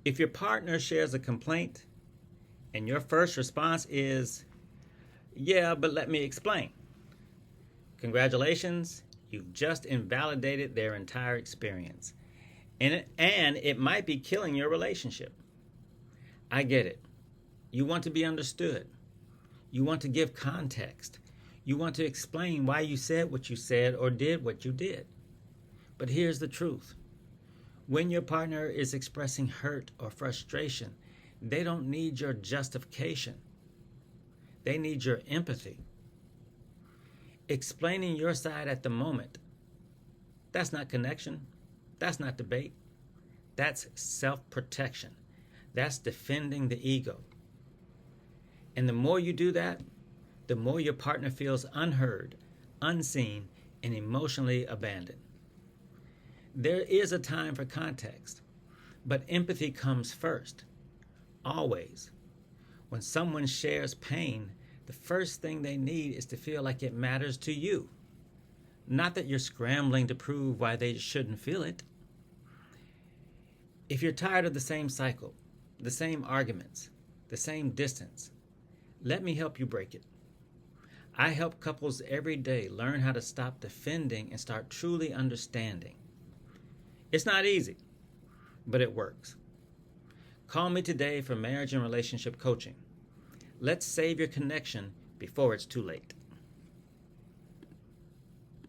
If your partner shares a complaint and your first response is, "Yeah, but let me explain," congratulations, you've just invalidated their entire experience. And it might be killing your relationship. I get it. You want to be understood. You want to give context. You want to explain why you said what you said or did what you did. But here's the truth. When your partner is expressing hurt or frustration, they don't need your justification. They need your empathy. Explaining your side at the moment, that's not connection. That's not debate. That's self-protection. That's defending the ego. And the more you do that, the more your partner feels unheard, unseen, and emotionally abandoned. There is a time for context, but empathy comes first, always. When someone shares pain, the first thing they need is to feel like it matters to you. Not that you're scrambling to prove why they shouldn't feel it. If you're tired of the same cycle, the same arguments, the same distance, let me help you break it. I help couples every day learn how to stop defending and start truly understanding. It's not easy, but it works. Call me today for marriage and relationship coaching. Let's save your connection before it's too late.